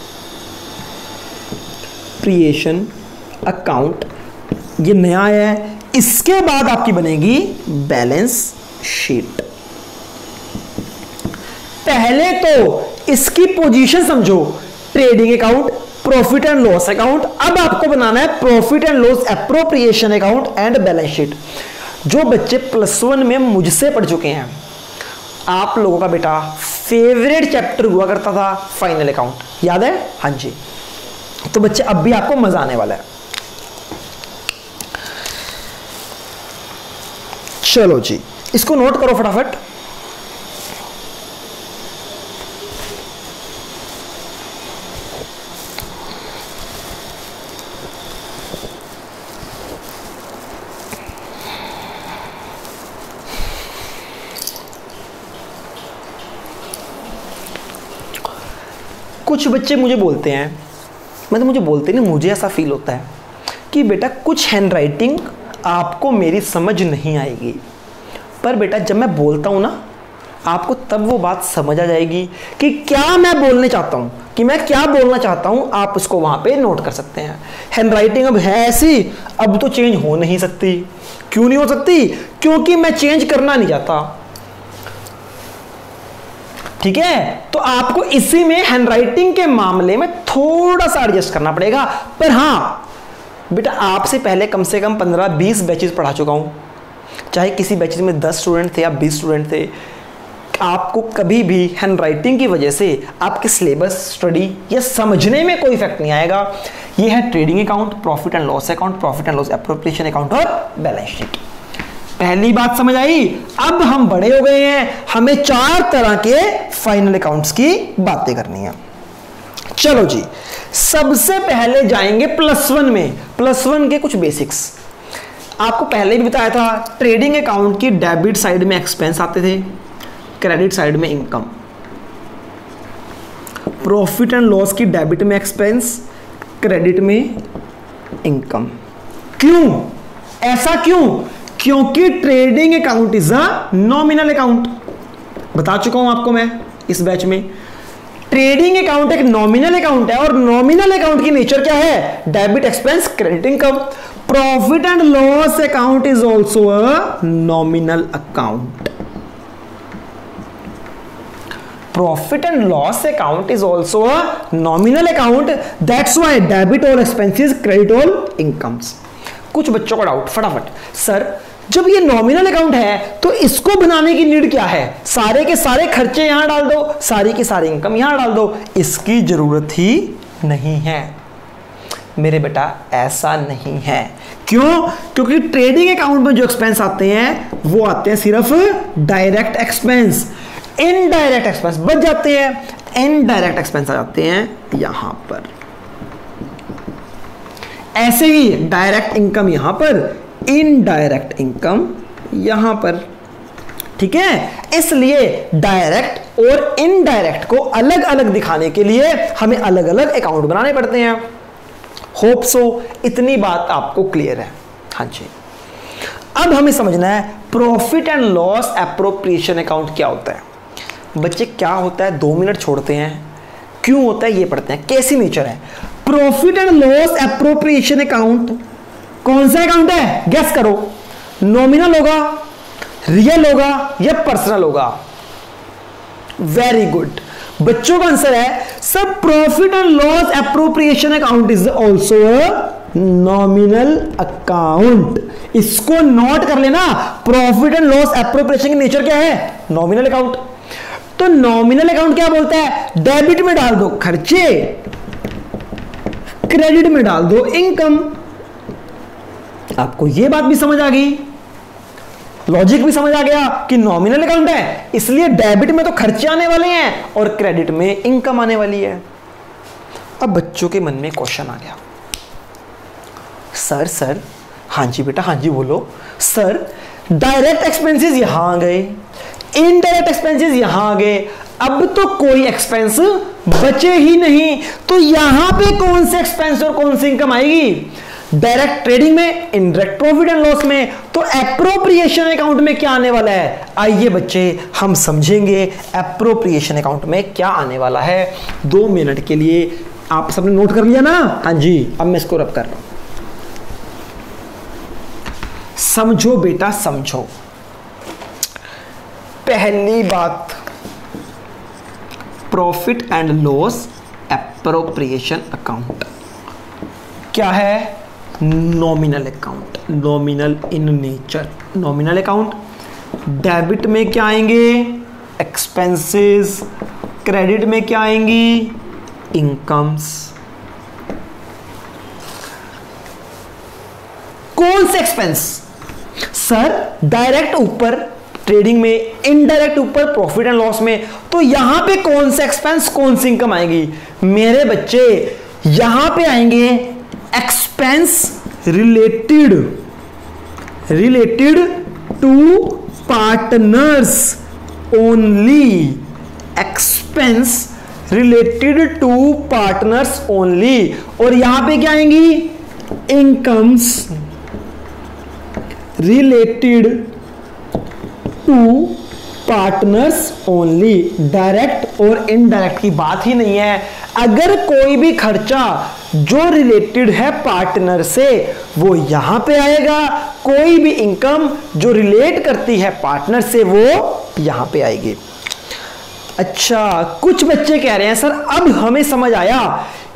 account ये नया है। इसके बाद आपकी बनेगी बैलेंस शीट। पहले तो इसकी पोजीशन समझो, trading account, profit and loss account. अब आपको बनाना है profit and loss appropriation account and balance sheet. जो बच्चे +1 में मुझसे पढ़ चुके हैं, आप लोगों का बेटा फेवरेट चैप्टर हुआ करता था फाइनल अकाउंट, याद है? हाँ जी। तो बच्चे अब भी आपको मजा आने वाला है। चलो जी इसको नोट करो फटाफट। कुछ बच्चे मुझे बोलते हैं, मतलब मुझे बोलते नहीं, मुझे ऐसा फील होता है कि बेटा कुछ हैंडराइटिंग आपको मेरी समझ नहीं आएगी, पर बेटा जब मैं बोलता हूं ना, आपको तब वो बात समझ आ जाएगी कि क्या मैं बोलने चाहता हूं, कि मैं क्या बोलना चाहता हूं। आप उसको वहां पे नोट कर सकते हैं। हैंडराइटिंग अब है ऐसी, अब तो चेंज हो नहीं सकती। क्यों नहीं हो सकती? क्योंकि मैं चेंज करना नहीं चाहता। ठीक है, तो आपको इसी में हैंडराइटिंग के मामले में थोड़ा सा एडजस्ट करना पड़ेगा। पर हां बेटा, आपसे पहले कम से कम 15-20 बैचेस पढ़ा चुका हूं, चाहे किसी बैचेस में 10 स्टूडेंट थे या 20 स्टूडेंट थे। आपको कभी भी हैंडराइटिंग की वजह से आपके सिलेबस, स्टडी या समझने में कोई इफेक्ट नहीं आएगा। ये है trading account, profit and loss account, profit and loss appropriation account और बैलेंस शीट। पहली बात समझ आई। अब हम बड़े हो गए हैं, हमें 4 तरह के फाइनल अकाउंट्स की बातें करनी है। चलो जी, सबसे पहले जाएंगे +1 में। +1 के कुछ बेसिक्स आपको पहले भी बताया था। ट्रेडिंग अकाउंट की डेबिट साइड में एक्सपेंस आते थे, क्रेडिट साइड में इनकम। प्रॉफिट एंड लॉस की डेबिट में एक्सपेंस, क्रेडिट में इनकम। क्यों ऐसा? क्योंकि trading account is a nominal account. बता चुका हूं आपको मैं इस बैच में। ट्रेडिंग अकाउंट एक नॉमिनल अकाउंट है और नॉमिनल अकाउंट की नेचर क्या है? Debit, expense, credit, income. Profit and loss account is also a nominal account. Profit and loss account is also a nominal account. That's why debit all expenses, credit all incomes. कुछ बच्चों का doubt फटाफट, sir जब ये nominal account है तो इसको बनाने की नीड क्या है? सारे के सारे खर्चे यहां डाल दो, सारी की सारी इनकम यहां डाल दो। इसकी जरूरत ही नहीं है मेरे बेटा, ऐसा नहीं है। क्यों? क्योंकि ट्रेडिंग अकाउंट में जो एक्सपेंस आते हैं वो आते हैं सिर्फ डायरेक्ट एक्सपेंस। इनडायरेक्ट एक्सपेंस बच जाते हैं, इनडायरेक्ट एक्सपेंस आ जाते हैं यहां पर। ऐसे ही डायरेक्ट इनकम यहां पर, इनडायरेक्ट इनकम यहां पर। ठीक है, इसलिए डायरेक्ट और इनडायरेक्ट को अलग अलग दिखाने के लिए हमें अलग अलग अकाउंट बनाने पड़ते हैं। होप सो इतनी बात आपको क्लियर है। हाँ जी, अब हमें समझना है profit and loss appropriation account क्या होता है। बच्चे क्या होता है 2 मिनट छोड़ते हैं, क्यों होता है ये पढ़ते हैं, कैसी नेचर है। Profit and loss appropriation account कौन सा अकाउंट है? गेस करो। नॉमिनल होगा, रियल होगा या पर्सनल होगा? वेरी गुड, बच्चों का आंसर है सब profit and loss appropriation account is also nominal account. इसको नोट कर लेना, प्रॉफिट एंड लॉस एप्रोप्रिएशन की नेचर क्या है? Nominal account. तो नॉमिनल अकाउंट क्या बोलता है? डेबिट में डाल दो खर्चे, क्रेडिट में डाल दो इनकम। आपको यह बात भी समझ आ गई, लॉजिक भी समझ आ गया कि नॉमिनल अकाउंट है इसलिए डेबिट में तो खर्चे आने वाले हैं और क्रेडिट में इनकम आने वाली है। अब बच्चों के मन में क्वेश्चन आ गया, सर हाँ जी बेटा, हाँ जी बोलो। सर डायरेक्ट एक्सपेंसेस यहां आ गए, इनडायरेक्ट एक्सपेंसेस यहां आ गए, अब तो कोई एक्सपेंस बचे ही नहीं, तो यहां पे कौन से एक्सपेंस और कौन सी इनकम आएगी? डायरेक्ट ट्रेडिंग में, इनडायरेक्ट प्रॉफिट एंड लॉस में। तो एप्रोप्रिएशन अकाउंट में क्या आने वाला है? आइए बच्चे हम समझेंगे एप्रोप्रिएशन अकाउंट में क्या आने वाला है। 2 मिनट के लिए आप सबने नोट कर लिया ना? हाँ जी, अब मैं इसको रब कर रहा हूं। समझो बेटा समझो। पहली बात, profit and loss appropriation account क्या है? Nominal account, nominal in nature. Nominal account debit में क्या आएंगे? एक्सपेंसेस। क्रेडिट में क्या आएंगी? इनकम्स। कौन से एक्सपेंस? सर डायरेक्ट ऊपर ट्रेडिंग में, इनडायरेक्ट ऊपर प्रॉफिट एंड लॉस में। तो यहां पे कौन से एक्सपेंस कौन सी इनकम आएगी? मेरे बच्चे यहां पे आएंगे expense related to partners only. Expense related to partners only. और यहां पे क्या आएंगी? Incomes related to partners only. Direct और इनडायरेक्ट की बात ही नहीं है। अगर कोई भी खर्चा जो रिलेटेड है पार्टनर से वो यहां पे आएगा, कोई भी इनकम जो रिलेट करती है पार्टनर से वो यहां पे आएगी। अच्छा, कुछ बच्चे कह रहे हैं सर अब हमें समझ आया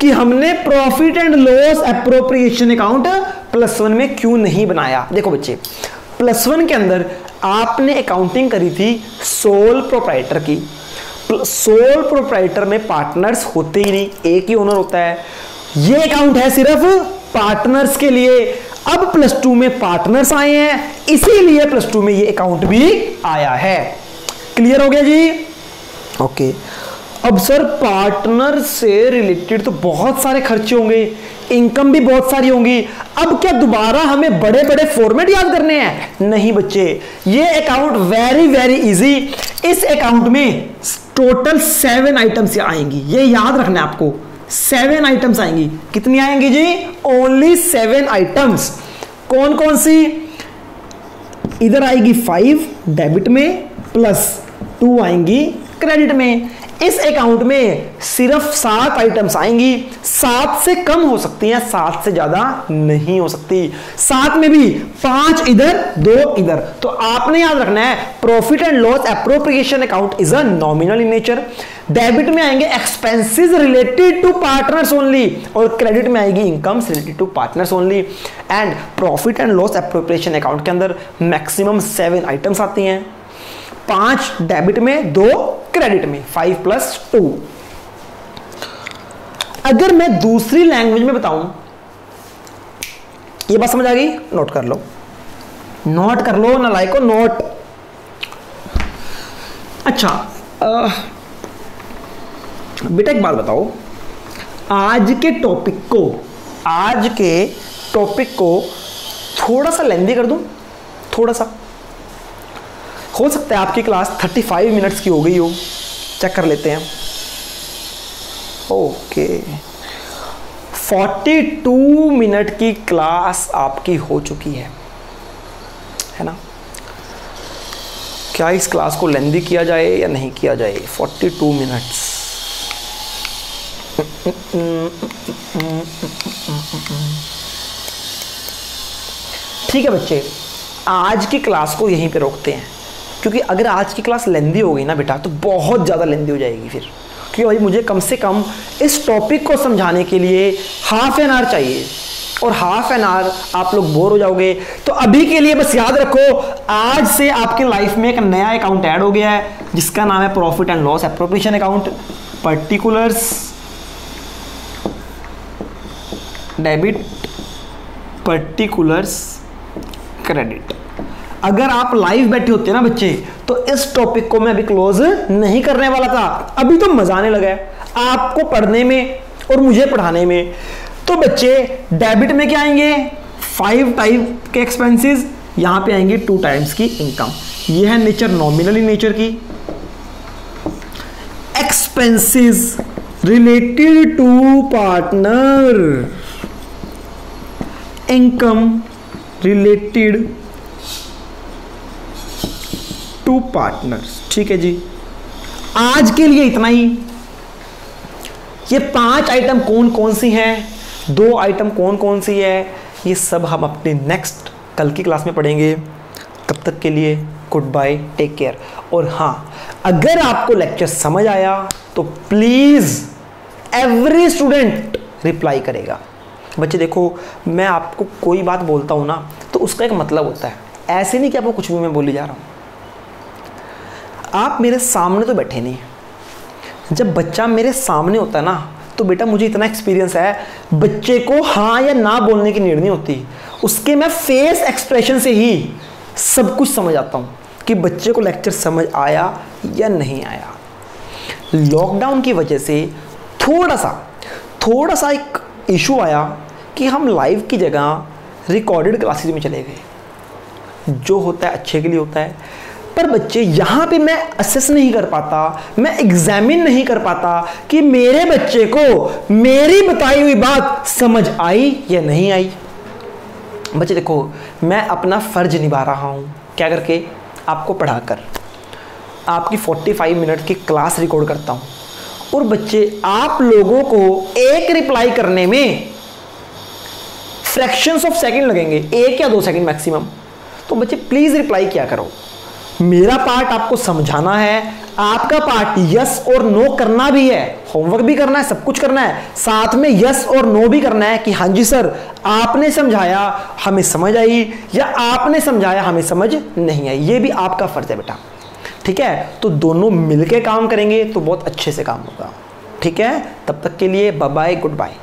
कि हमने profit and loss appropriation account +1 में क्यों नहीं बनाया। देखो बच्चे, +1 के अंदर आपने अकाउंटिंग करी थी सोल प्रोप्राइटर की। सोल प्रोप्राइटर में पार्टनर्स होते ही नहीं, एक ही ओनर होता है। ये अकाउंट है सिर्फ पार्टनर्स के लिए। अब +2 में पार्टनर्स आए हैं, इसीलिए +2 में ये अकाउंट भी आया है। क्लियर हो गया जी? ओके। अब सर पार्टनर से रिलेटेड तो बहुत सारे खर्चे होंगे, इनकम भी बहुत सारी होंगी, अब क्या दोबारा हमें बड़े बड़े फॉर्मेट याद करने हैं? नहीं बच्चे, ये अकाउंट वेरी वेरी इजी। इस अकाउंट में टोटल 7 आइटम्स आएंगी, ये याद रखना है आपको। 7 आइटम्स आएंगी। कितनी आएंगी जी? Only 7 items. कौन कौन सी? इधर आएगी 5 डेबिट में, +2 आएंगी क्रेडिट में। इस अकाउंट में सिर्फ 7 आइटम्स आएंगी। 7 से कम हो सकती हैं, 7 से ज्यादा नहीं हो सकती। 7 में भी 5 इधर 2 इधर। तो आपने याद रखना है profit and loss appropriation account is a nominal in nature. Debit में आएंगे expenses related to partners only, और क्रेडिट में आएगी incomes related to partners only. And profit and loss appropriation account के अंदर मैक्सिमम 7 आइटम्स आती हैं, 5 डेबिट में, 2 क्रेडिट में, 5 + 2। अगर मैं दूसरी लैंग्वेज में बताऊं, ये बात समझ आ गई? नोट कर लो, नोट कर लो ना, लाइक नोट। अच्छा बेटा एक बात बताओ, आज के टॉपिक को थोड़ा सा लेंदी कर दूं, थोड़ा सा। हो सकता है आपकी क्लास 35 मिनट्स की हो गई हो, चेक कर लेते हैं। ओके, 42 मिनट की क्लास आपकी हो चुकी है ना? क्या इस क्लास को लेंदी किया जाए या नहीं किया जाए? 42 मिनट्स। ठीक है बच्चे, आज की क्लास को यहीं पे रोकते हैं, क्योंकि अगर आज की क्लास लेंदी हो गई ना बेटा तो बहुत ज़्यादा लेंदी हो जाएगी फिर। क्योंकि भाई मुझे कम से कम इस टॉपिक को समझाने के लिए ½ एन आवर चाहिए, और ½ एन आवर आप लोग बोर हो जाओगे। तो अभी के लिए बस याद रखो, आज से आपके लाइफ में एक नया अकाउंट ऐड हो गया है जिसका नाम है profit and loss appropriation account. Particulars debit, particulars credit. अगर आप लाइव बैठे होते ना बच्चे तो इस टॉपिक को मैं अभी क्लोज नहीं करने वाला था। अभी तो मजा आने लगा है आपको पढ़ने में और मुझे पढ़ाने में। तो बच्चे डेबिट में क्या आएंगे? 5 टाइप के एक्सपेंसेस, यहां पे आएंगे 2 टाइम्स की इनकम। ये है नेचर नॉमिनली नेचर की। Expenses related to partner, income related to partners. ठीक है जी, आज के लिए इतना ही। ये 5 आइटम कौन कौन सी हैं, 2 आइटम कौन कौन सी है, ये सब हम अपने नेक्स्ट कल की क्लास में पढ़ेंगे। तब तक के लिए गुड बाय, टेक केयर। और हाँ, अगर आपको लेक्चर समझ आया तो प्लीज एवरी स्टूडेंट रिप्लाई करेगा। बच्चे देखो, मैं आपको कोई बात बोलता हूं ना तो उसका एक मतलब होता है, ऐसे नहीं कि आपको कुछ भी मैं बोली जा रहा हूं। आप मेरे सामने तो बैठे नहीं, जब बच्चा मेरे सामने होता है ना तो बेटा मुझे इतना एक्सपीरियंस है, बच्चे को हाँ या ना बोलने की नीड नहीं होती, उसके मैं फेस एक्सप्रेशन से ही सब कुछ समझ आता हूँ कि बच्चे को लेक्चर समझ आया या नहीं आया। लॉकडाउन की वजह से थोड़ा सा एक इशू आया कि हम लाइव की जगह रिकॉर्डेड क्लासेस में चले गए। जो होता है अच्छे के लिए होता है, पर बच्चे यहाँ पे मैं असेस नहीं कर पाता, मैं एग्जामिन नहीं कर पाता कि मेरे बच्चे को मेरी बताई हुई बात समझ आई या नहीं आई। बच्चे देखो, मैं अपना फर्ज निभा रहा हूँ, क्या करके? आपको पढ़ाकर आपकी 45 मिनट की क्लास रिकॉर्ड करता हूँ और बच्चे आप लोगों को एक रिप्लाई करने में फ्रैक्शंस ऑफ सेकंड लगेंगे, 1 या 2 सेकंड मैक्सिमम। तो बच्चे प्लीज रिप्लाई किया करो। मेरा पार्ट आपको समझाना है, आपका पार्ट यस और नो करना भी है, होमवर्क भी करना है, सब कुछ करना है, साथ में यस और नो भी करना है कि हाँ जी सर आपने समझाया हमें समझ आई, या आपने समझाया हमें समझ नहीं आई। ये भी आपका फर्ज है बेटा, ठीक है। तो दोनों मिलके काम करेंगे तो बहुत अच्छे से काम होगा, ठीक है। तब तक के लिए बाय बाय, गुड बाय।